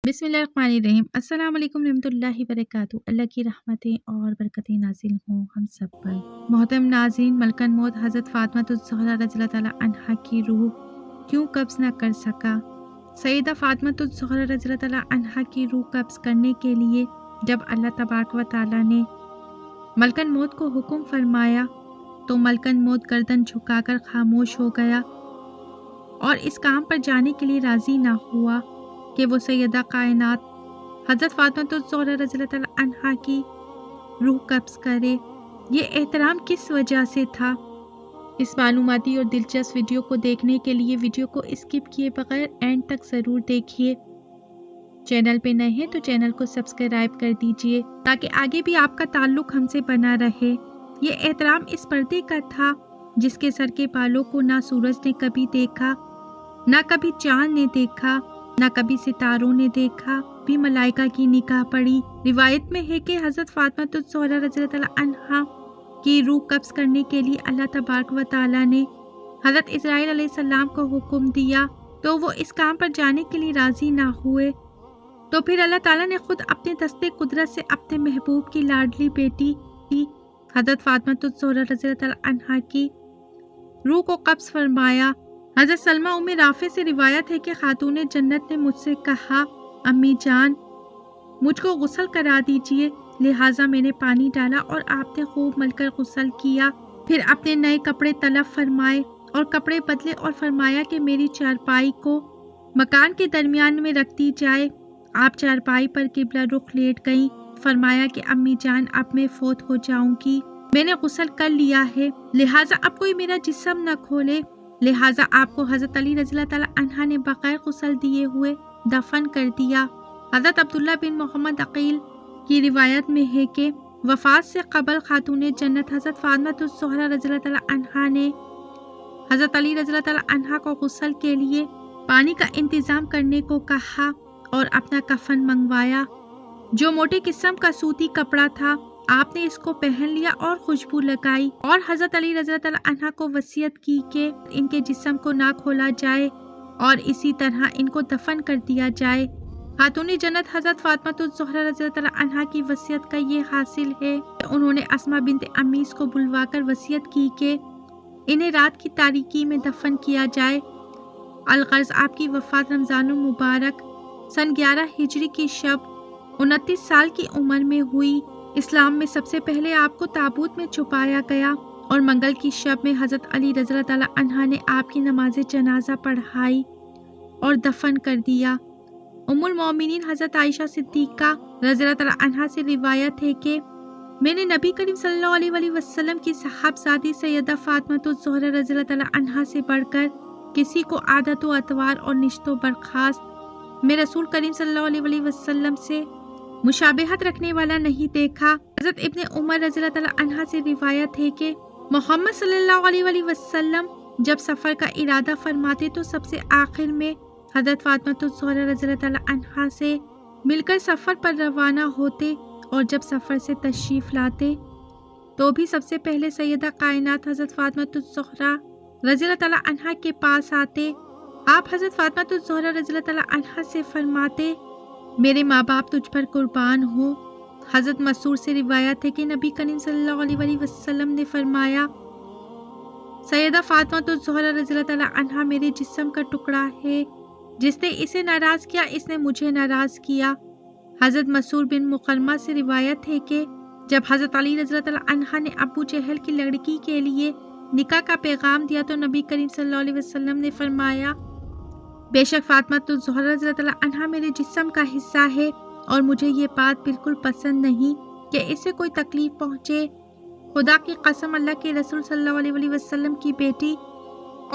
बिस्मिल्लाहिर्रहमानिर्रहीम। अस्सलाम वालेकुम रहमतुल्लाहि वबरकातुहू। अल्लाह की रहमतें और बरकतें नाज़िल हों हम सब पर। मोहतरम नाज़रीन, मलकन मौत हज़रत फ़ातिमा रज़ियल्लाहु ताला अन्हा की रूह क्यों कब्ज़ न कर सका। सैयदा फ़ातिमा रज़ियल्लाहु ताला अन्हा की रूह कब्ज़ करने के लिए जब अल्लाह तबारक व तआला ने मलकन मौत को हुक्म फरमाया तो मलकन मौत गर्दन झुकाकर खामोश हो गया और इस काम पर जाने के लिए राज़ी ना हुआ कि वो सैयदा कायनात हज़रत फ़ातिमा रज़ियल्लाहु ताला अन्हा की रूह कब्ज़ करे। ये एहतराम किस वजह से था? इस मालूमाती और दिलचस्प वीडियो को देखने के लिए वीडियो को स्किप किए बगैर एंड तक ज़रूर देखिए। चैनल पे नए हैं तो चैनल को सब्सक्राइब कर दीजिए ताकि आगे भी आपका ताल्लुक हमसे बना रहे। ये एहतराम इस पर्दे का था जिसके सर के बालों को ना सूरज ने कभी देखा, ना कभी चांद ने देखा, ना कभी सितारों ने देखा, भी मलाइका की निगाह पड़ी। रिवायत में है कि हज़रत फ़ातिमा रज़ियल्लाहु ताला अन्हा की रूह कब्ज़ करने के लिए अल्लाह तबारक व तआला ने हज़रत इस्राईल अलैहिस्सलाम को हुक्म दिया तो वो इस काम पर जाने के लिए राज़ी ना हुए। तो फिर अल्लाह ताला ने खुद अपने दस्ते कुदरत से अपने महबूब की लाडली बेटी हज़रत फ़ातिमा रज़ियल्लाहु ताला अन्हा की रूह को कब्ज़ फरमाया। हज़रत सलमा उम्मे राफ़े से रिवायत है कि खातूने जन्नत ने मुझसे कहा, अम्मी जान मुझको गुस्ल करा दीजिए। लिहाजा मैंने पानी डाला और आपने खूब मलकर गुस्ल किया। फिर अपने नए कपड़े तलब फरमाए और कपड़े बदले और फरमाया कि मेरी चारपाई को मकान के दरमियान में रख दी जाए। आप चारपाई पर किबला रुख लेट गईं। फरमाया कि अम्मी जान अब मैं फौत हो जाऊंगी, मैंने गुस्ल कर लिया है, लिहाजा अब कोई मेरा जिस्म न खोले। लिहाजा आपको हज़रत अली रज़ियल्लाहु ताला अन्हा ने बगैर गुस्ल दिए हुए दफन कर दिया। हज़रत अब्दुल्ला बिन मोहम्मद अकील की रिवायत में है कि वफ़ात से कबल खातूने जन्नत हज़रत फ़ातिमा रज़ियल्लाहु ताला अन्हा ने हज़रत अली रज़ियल्लाहु ताला अन्हा को गुस्ल के लिए पानी का इंतज़ाम करने को कहा और अपना कफन मंगवाया जो मोटे किस्म का सूती कपड़ा था। आपने इसको पहन लिया और खुशबू लगाई और हज़रत अली रज़ियल्लाहु ताला अन्हा को वसीयत की कि इनके जिस्म को ना खोला जाए और इसी तरह इनको दफन कर दिया जाए। खातून जन्नत हज़रत फ़ातिमा रज़ियल्लाहु ताला अन्हा की वसीयत का ये हासिल है कि उन्होंने अस्मा बिन्त अमीस को बुलवाकर वसीयत की कि इन्हें रात की तारीकी में दफन किया जाए। अलगर्ज़ आपकी वफ़ात रमज़ानुल मुबारक सन 11 हिजरी की शब 29 साल की उम्र में हुई। इस्लाम में सबसे पहले आपको ताबूत में छुपाया गया और मंगल की शब में हज़रत अली रज़ियल्लाहु ताला अन्हा ने आपकी नमाज जनाजा पढ़ाई और दफन कर दिया। उम्मुल मोमिनीन हज़रत आयशा सिद्दीक़ा रज़ियल्लाहु ताला अन्हा से रिवायत है कि मैंने नबी करीम सल्लल्लाहु अलैहि वसल्लम की साहबजादी सैयदा फ़ातिमा रज़ियल्लाहु ताला अन्हा से बढ़कर किसी को आदत व अतवार और निश्तो बर्खास्त में रसूल करीम सल्लल्लाहु अलैहि वसल्लम से मुशाबहत रखने वाला नहीं देखा। हज़रत इब्ने उमर रज़ियल्लाहु ताला अन्हा से रिवायत है कि मोहम्मद सल्लल्लाहु अलैहि वसल्लम जब सफ़र का इरादा फरमाते तो सबसे आखिर में हज़रत फ़ातिमा रज़ियल्लाहु ताला अन्हा से मिलकर सफ़र पर रवाना होते और जब सफ़र से तशरीफ़ लाते तो भी सबसे पहले सैयदा कायनात हज़रत फ़ातिमा रज़ियल्लाहु ताला अन्हा के पास आते। आप हज़रत फ़ातिमा रज़ियल्लाहु ताला अन्हा से फरमाते, मेरे माँ बाप तुझ पर कुर्बान हो। हज़रत मसूर से रिवायत है कि नबी करीम सल्लल्लाहु अलैहि वसल्लम ने फरमाया, सैयदा फ़ातिमा रज़ियल्लाहु ताला अन्हा मेरे जिस्म का टुकड़ा है, जिसने इसे नाराज़ किया इसने मुझे नाराज़ किया। हज़रत मसूर बिन मुकरमा से रिवायत है कि जब हज़रत अली रज़ियल्लाहु ताला अन्हा ने अबू जहल की लड़की के लिए निकाह का पैगाम दिया तो नबी करीम सल्लल्लाहु अलैहि वसल्लम ने फरमाया, बेशक फ़ातिमा रज़ियल्लाहु ताला अन्हा मेरे जिस्म का हिस्सा है और मुझे ये बात बिल्कुल पसंद नहीं कि इसे कोई तकलीफ पहुँचे। खुदा की कसम, अल्लाह के रसूल सल्लल्लाहु अलैहि वसल्लम की बेटी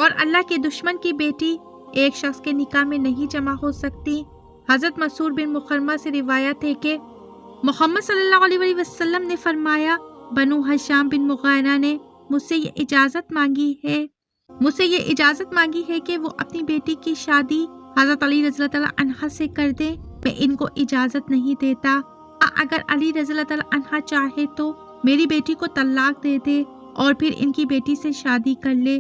और अल्लाह के दुश्मन की बेटी एक शख्स के निकाह में नहीं जमा हो सकती। हज़रत मसूर बिन मुखरमा से रिवायत है कि मोहम्मद सल्लल्लाहु अलैहि वसल्लम ने फरमाया, बनु हशाम बिन मुग़ीरा ने मुझसे ये इजाज़त मांगी है कि वो अपनी बेटी की शादी हज़रत अली रज़ियल्लाहु ताला अन्हा से कर दे। मैं इनको इजाज़त नहीं देता। अगर अली रज़ियल्लाहु ताला अन्हा चाहे तो मेरी बेटी को तलाक दे दे और फिर इनकी बेटी से शादी कर ले,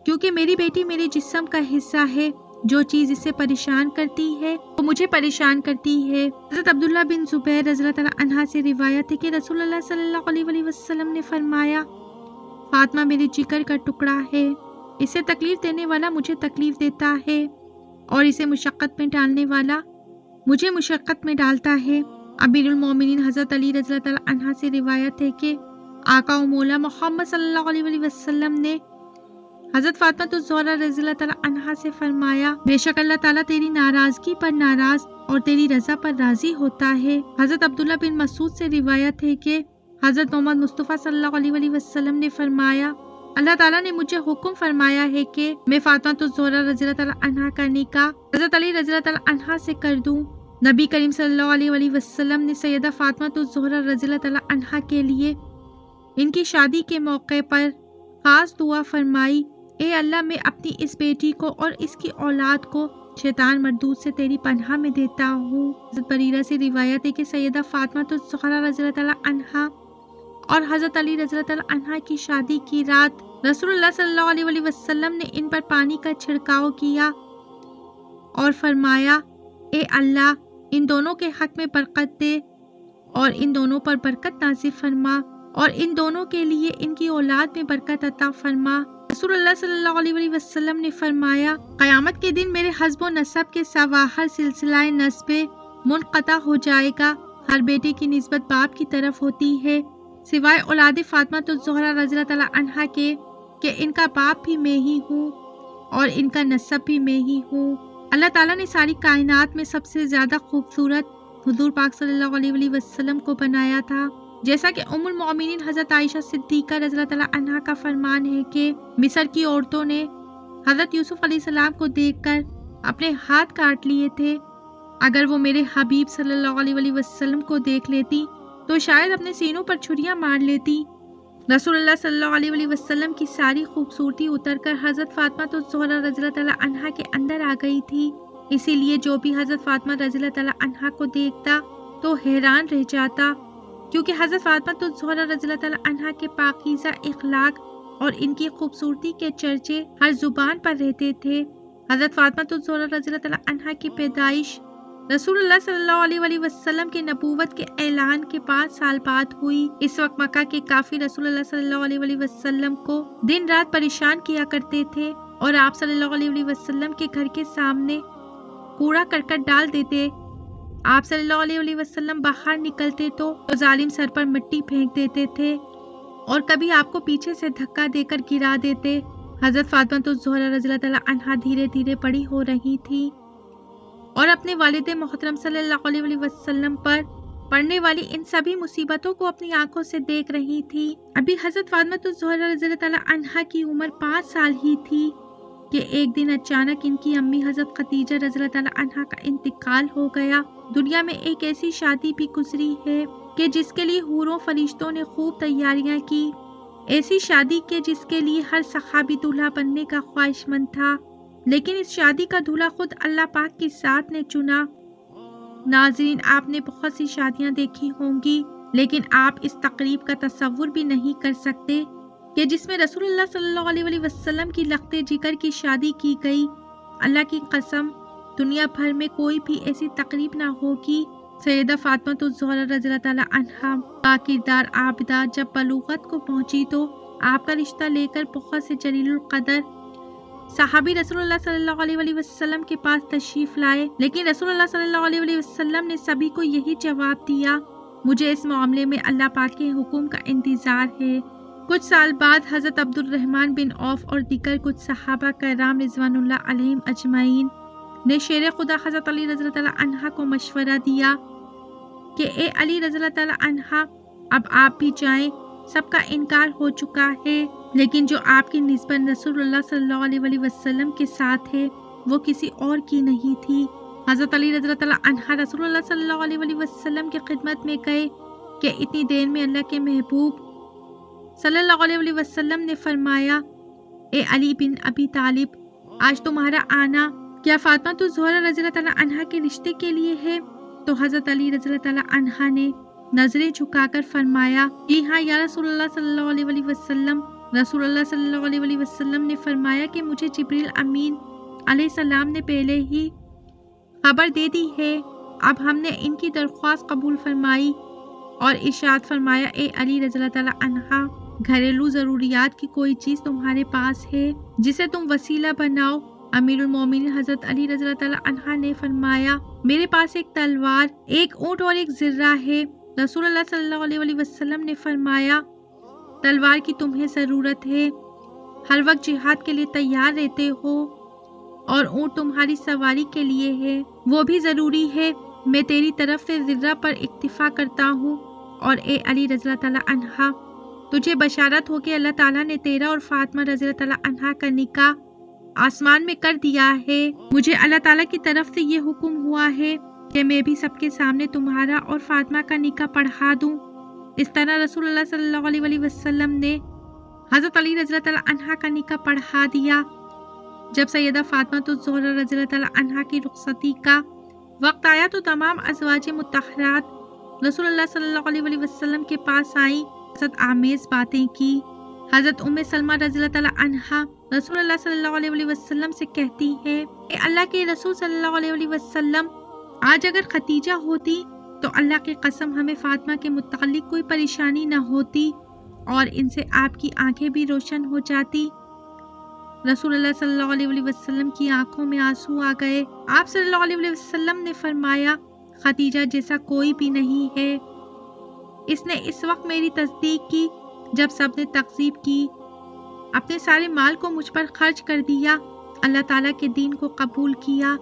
क्योंकि मेरी बेटी मेरे जिस्म का हिस्सा है جو چیز اسے پریشان کرتی ہے وہ مجھے پریشان کرتی ہے۔ حضرت عبداللہ بن زبیر رضی اللہ تعالیٰ عنہ سے روایت ہے کہ رسول اللہ صلی اللہ علیہ وسلم نے فرمایا، فاطمہ میرے جگر کا ٹکڑا ہے، اسے تکلیف دینے والا مجھے تکلیف دیتا ہے اور اسے مشقت میں ڈالنے والا مجھے مشقت میں ڈالتا ہے۔ امیر المومنین حضرت علی رضی اللہ تعالیٰ عنہ سے روایت ہے کہ آقا و مولا محمد صلی اللہ علیہ وسلم نے حضرت فاطمہ الزہرا رضی اللہ تعالیٰ عنہا سے فرمایا، بے شک اللہ تعالیٰ تیری ناراضگی پر ناراض اور تیری رضا پر راضی ہوتا ہے۔ حضرت عبداللہ بن مسعود سے روایت ہے کہ حضرت محمد مصطفیٰ صلی اللہ علیہ وسلم نے فرمایا، اللہ تعالیٰ نے مجھے حکم فرمایا ہے کہ میں فاطمہ الزہرا رضی اللہ تعالیٰ عنہا کا نکاح حضرت علی رضی اللہ تعالیٰ عنہا سے کر دوں۔ نبی کریم صلی اللہ علیہ وسلم نے سیدہ فاطمہ الزہرا رضی اللہ تعالیٰ عنہا کے لیے ان کی شادی کے موقع پر خاص دعا فرمائی، اے اللہ میں اپنی اس بیٹی کو اور اس کی اولاد کو شیطان مردود سے تیری پناہ میں دیتا ہوں۔ حضرت بریرہ سے روایت ہے کہ سیدہ فاطمہ الزہرا رضی اللہ تعالیٰ عنہا اور حضرت علی رضی اللہ تعالیٰ عنہا کی شادی کی رات رسول اللہ صلی اللہ علیہ وسلم نے ان پر پانی کا چھڑکاؤ کیا اور فرمایا، اے اللہ ان دونوں کے حق میں برکت دے اور ان دونوں پر برکت نازل فرما اور ان دونوں کے لیے ان کی اولاد میں برکت عطا فرما۔ رسول اللہ صلی اللہ علیہ وسلم نے فرمایا، قیامت کے دن میرے حسب و نسب کے سوا ہر سلسلہ نسب منقطع ہو جائے گا۔ ہر بیٹے کی نسبت باپ کی طرف ہوتی ہے سوائے اولاد فاطمہ الزہرا رضی اللہ تعالیٰ عنہا کے کہ ان کا باپ بھی میں ہی ہوں اور ان کا نسب بھی میں ہی ہوں۔ اللہ تعالیٰ نے ساری کائنات میں سب سے زیادہ خوبصورت حضور پاک صلی اللہ علیہ وسلم کو بنایا تھا، جیسا کہ ام المومنین حضرت عائشہ صدیقہ رضی اللہ تعالیٰ عنہا کا فرمان ہے کہ مصر کی عورتوں نے حضرت یوسف علیہ السلام کو دیکھ کر اپنے ہاتھ کاٹ لیے تھے۔ اگر وہ میرے حبیب صلی اللہ علیہ وسلم کو دیکھ لیتی تو شاید اپنے سینوں پر چھریاں مار لیتی۔ رسول اللہ صلی اللہ علیہ وسلم کی ساری خوبصورتی اتر کر حضرت فاطمہ الزہرا رضی اللہ تعالیٰ عنہا کے اندر آ گئی تھی، اسی لیے جو بھی حضرت فاطمہ رضی اللہ تعالیٰ عنہا کو دیکھتا تو حیران رہ جاتا، کیونکہ حضرت فاطمہ الزہرا رضی اللہ تعالیٰ عنہا کے پاکیزہ اخلاق اور ان کی خوبصورتی کے چرچے ہر زبان پر رہتے تھے۔ حضرت فاطمہ الزہرا رضی اللہ تعالیٰ عنہا کی پیدائش رسول اللہ صلی اللہ علیہ وسلم کے نبوت کے اعلان کے 5 سال بعد ہوئی۔ اس وقت مکہ کے کافر رسول اللہ صلی اللہ علیہ وسلم کو دن رات پریشان کیا کرتے تھے اور آپ صلی اللہ علیہ وسلم کے گھر کے سامنے کوڑا کرکٹ ڈال دیتے۔ آپ صلی اللہ علیہ وسلم باہر نکلتے تو ظالم سر پر مٹی پھینک دیتے تھے اور کبھی آپ کو پیچھے سے دھکا دے کر گرا دیتے۔ حضرت فاطمہ الزہرا رضی اللہ تعالیٰ عنہا دھیرے دھیرے بڑی ہو رہی تھی اور اپنے والد محترم صلی اللہ علیہ وسلم پر پڑنے والی ان سبھی مصیبتوں کو اپنی آنکھوں سے دیکھ رہی تھی۔ ابھی حضرت فاطمہ الزہرا رضی اللہ تعالیٰ عنہا کی عمر 5 سال ہی تھی کہ ایک دن اچانک ان کی امی حضرت خدیجہ رضی اللہ تعالیٰ عنہا کا انتقال ہو گیا۔ دنیا میں ایک ایسی شادی بھی گزری ہے کہ جس کے لیے حوروں فرشتوں نے خوب تیاریاں کی، ایسی شادی کے جس کے لیے ہر صحابی دولہا بننے کا خواہش مند تھا، لیکن اس شادی کا دولہا خود اللہ پاک کی ذات نے چنا۔ ناظرین، آپ نے بہت سی شادیاں دیکھی ہوں گی، لیکن آپ اس تقریب کا تصور بھی نہیں کر سکتے کہ جس میں رسول اللہ صلی اللہ علیہ وسلم کی لخت جگر کی شادی کی گئی۔ اللہ کی قسم، دنیا بھر میں کوئی بھی ایسی تقریب نہ ہوگی۔ سیدہ فاطمہ الزہرا رضی اللہ تعالیٰ عنہا پاکردار عابدہ جب بلوغت کو پہنچی تو آپ کا رشتہ لے کر بہت سے جلیل القدر صحابی رسول اللہ صلی اللہ علیہ وسلم کے پاس تشریف لائے، لیکن رسول اللہ صلی اللہ علیہ وسلم نے سبھی کو یہی جواب دیا، مجھے اس معاملے میں اللہ پاک کے حکم کا انتظار ہے۔ کچھ سال بعد حضرت عبد الرحمن بن عوف اور دیگر کچھ صحابہ کرام رضوان اللہ علیہم اجمعین نے شیر خدا حضرت علی رضی اللہ تعالیٰ عنہا کو مشورہ دیا کہ اے علی رضی اللہ تعالیٰ عنہا، اب آپ بھی جائیں، سب کا انکار ہو چکا ہے، لیکن جو آپ کی نسبت رسول اللہ صلی اللہ علیہ وسلم کے ساتھ ہے وہ کسی اور کی نہیں تھی۔ حضرت علی رضی اللہ تعالیٰ عنہا رسول اللہ صلی اللہ علیہ وسلم کی خدمت میں گئے کہ اتنی دیر میں اللہ کے محبوب صلی اللہ علیہ وسلم نے فرمایا، اے علی بن ابی طالب، آج تمہارا آنا کیا فاطمہ الزہرا رضی اللہ تعالیٰ عنہا کے رشتے کے لیے ہے؟ تو حضرت علی رضی اللہ تعالیٰ عنہا نے نظریں جھکا کر فرمایا، جی ہاں یا رسول اللہ صلی اللہ علیہ وسلم۔ رسول اللہ صلی اللہ علیہ وسلم نے فرمایا کہ مجھے جبریل امین अलैहिस्सलाम ने पहले ही खबर दे दी है। अब हमने इनकी दरख्वास्त कबूल फरमाई और इरशाद फरमाया, ए अली रज़ियल्लाहु ताला अन्हा, घरेलू ज़रूरियात की कोई चीज़ तुम्हारे पास है जिसे तुम वसीला बनाओ? अमीरुल मोमिनीन हज़रत अली रज़ियल्लाहु ताला अन्हा ने फरमाया, मेरे पास एक तलवार, एक ऊँट और एक ज़र्रा है। रसूलुल्लाह सल्लल्लाहु अलैहि वसल्लम ने फरमाया, तलवार की तुम्हें ज़रूरत है, हर वक्त जिहाद के लिए तैयार रहते हो, और ऊँट तुम्हारी सवारी के लिए है, वो भी ज़रूरी है। मैं तेरी तरफ से ज़र्रा पर इक्तिफा करता हूँ। और ए अली रज़ियल्लाहु ताला अन्हा, तुझे बशारत हो कि अल्लाह ताला ने तेरा और फातिमा रज़ियल्लाहु ताला अन्हा का निकाह आसमान में कर दिया है। मुझे अल्लाह ताला की तरफ से ये हुक्म हुआ है कि मैं भी सबके सामने तुम्हारा और फातिमा का निकाह पढ़ा दूं। इस तरह रसूलुल्लाह सल्लल्लाहु अलैहि वसल्लम ने हज़रत अली रज़ियल्लाहु ताला अन्हा का निकाह पढ़ा दिया। जब सैयदा फातिमा ज़ोहरा रज़ियल्लाहु ताला अन्हा की रुखसती का वक्त आया तो तमाम अज़वाज मुतहरात रसूलुल्लाह सल्लल्लाहु अलैहि वसल्लम के पास आई, हसद आमेज़ बातें की। हज़रत उम्मे सलमा रज़ियल्लाहु ताला अन्हा रसूलुल्लाह सल्लल्लाहु अलैहि वसल्लम से कहती है, अल्लाह के रसूल सल्लल्लाहु अलैहि वसल्लम, आज अगर खतीजा होती तो अल्लाह की कसम हमें फातिमा के मुतालिक कोई परेशानी न होती और इनसे आपकी आंखें भी रोशन हो जाती। रसूलुल्लाह सल्लल्लाहु अलैहि वसल्लम की आंखों में आंसू आ गए। आप सल्लल्लाहु अलैहि वसल्लम ने फरमाया, खतीजा जैसा कोई भी नहीं है। इसने इस वक्त मेरी तस्दीक की जब सबने तकज़ीब की, अपने सारे माल को मुझ पर खर्च कर दिया, अल्लाह ताला के दीन को कबूल किया,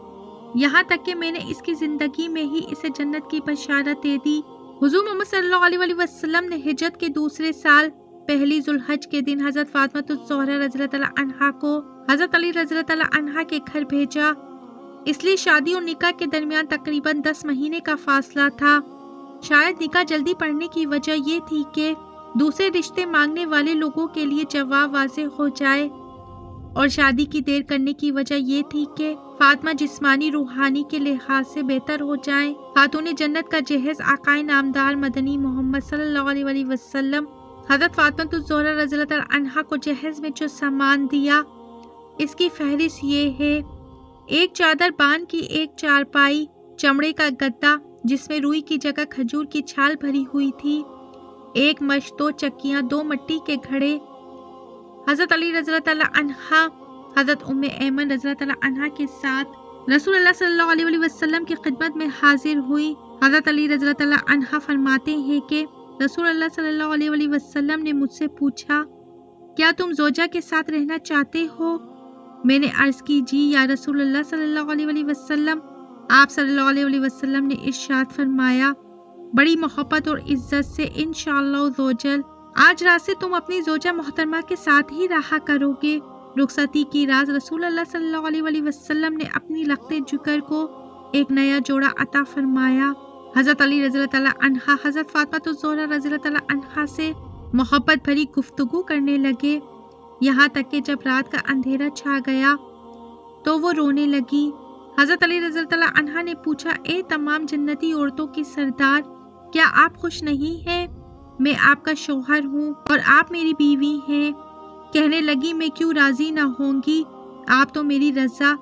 यहाँ तक कि मैंने इसकी ज़िंदगी में ही इसे जन्नत की बशारत दे दी। हुज़ूर मोहम्मद सल्लल्लाहु अलैहि वसल्लम ने हिजरत के दूसरे साल पहली ज़ुल्हज के दिन हज़रत फातिमा ज़ोहरा रज़ियल्लाहु ताला अन्हा को हज़रत अली रज़ियल्लाहु ताला अन्हा के घर भेजा। इसलिए शादी और निकाह के दरमियान तकरीबन 10 महीने का फासला था। शायद निकाह जल्दी पड़ने की वजह ये थी कि दूसरे रिश्ते मांगने वाले लोगों के लिए जवाब वाज़ेह हो जाए, और शादी की देर करने की वजह ये थी कि फातिमा जिस्मानी रूहानी के लिहाज से बेहतर हो जाएं। खातून जन्नत का जहेज आकाए नामदार मदनी मोहम्मद सल्लल्लाहु अलैहि वसल्लम हज़रत फातिमा ज़ोहरा रज़ियल्लाहु ताला अन्हा को जहेज में जो सामान दिया, इसकी फहरिस्त ये है, एक चादर बान की एक चारपाई, चमड़े का गद्दा जिसमें रुई की जगह खजूर की छाल भरी हुई थी, एक मश, 2 चक्कियाँ, 2 मट्टी के घड़े। हज़रत अली रज़ियल्लाहु ताला अन्हा हज़रत उम्मे ऐमन रज़ियल्लाहु ताला अन्हा के साथ रसूलुल्लाह सल्लल्लाहु अलैहि वसल्लम की खिदमत में हाजिर हुई। हज़रत अली रज़ियल्लाहु ताला अन्हा फरमाते हैं कि रसूलुल्लाह सल्लल्लाहु अलैहि वसल्लम ने मुझसे पूछा, क्या तुम ज़ौजा के साथ रहना चाहते हो? मैंने अर्ज़ की, जी या रसूलुल्लाह सल्लल्लाहु अलैहि वसल्लम। आप सल्लल्लाहु अलैहि वसल्लम ने इरशाद फरमाया, बड़ी मोहब्बत और इज्जत से इंशाअल्लाह ज़ोजल, आज रात से तुम अपनी ज़ौजा मोहतरमा के साथ ही रहा करोगे। रुखसती की रात रसूलुल्लाह सल्लल्लाहु अलैहि वसल्लम ने अपनी लख्ते जुगर को एक नया जोड़ा अता फरमाया। हज़रत अली रज़ियल्लाहु ताला अन्हा हज़रत फातिमा ज़ोहरा रज़ियल्लाहु ताला अन्हा से मोहब्बत भरी गुफ्तगू करने लगे, यहाँ तक कि जब रात का अंधेरा छा गया तो वो रोने लगी। हज़रत अली रज़ियल्लाहु ताला अन्हा ने पूछा, ए तमाम जन्नती औरतों की सरदार, क्या आप खुश नहीं हैं? मैं आपका शौहर हूँ और आप मेरी बीवी हैं। कहने लगी, मैं क्यों राजी ना होंगी, आप तो मेरी रज़ा,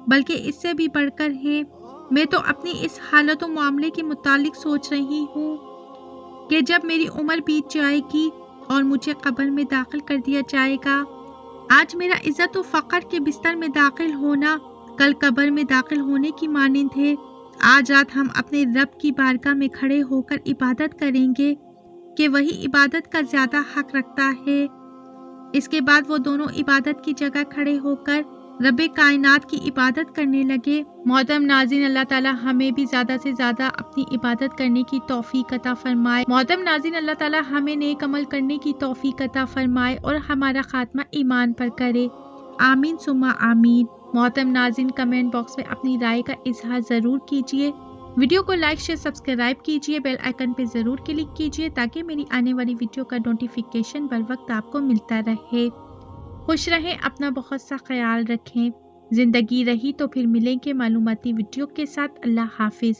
बल्कि इससे भी बढ़कर हैं। मैं तो अपनी इस हालत और मामले के मुतालिक सोच रही हूँ कि जब मेरी उम्र बीत जाएगी और मुझे कब्र में दाखिल कर दिया जाएगा, आज मेरा इज्जत और फ़ख्र के बिस्तर में दाखिल होना कल कब्र में दाखिल होने की मानिंद है। आज रात हम अपने रब की बारगाह में खड़े होकर इबादत करेंगे कि वही इबादत का ज़्यादा हक रखता है। इसके बाद वो दोनों इबादत की जगह खड़े होकर रब्बे कायनात की इबादत करने लगे। मोहतरम नाज़रीन, अल्लाह ताला हमें भी ज़्यादा से ज़्यादा अपनी इबादत करने की तौफीक अता फरमाए। मोहतरम नाज़रीन, अल्लाह ताला हमें नेक अमल करने की तौफीक अता फरमाए और हमारा खात्मा ईमान पर करे। आमीन सुम्मा आमीन। मोहतरम नाज़रीन, कमेंट बॉक्स में अपनी राय का इजहार ज़रूर कीजिए। वीडियो को लाइक शेयर सब्सक्राइब कीजिए, बेल आइकन पे ज़रूर क्लिक कीजिए ताकि मेरी आने वाली वीडियो का नोटिफिकेशन बर वक्त आपको मिलता रहे। खुश रहें, अपना बहुत सा ख्याल रखें। ज़िंदगी रही तो फिर मिलेंगे मालूमाती वीडियो के साथ। अल्लाह हाफिज़।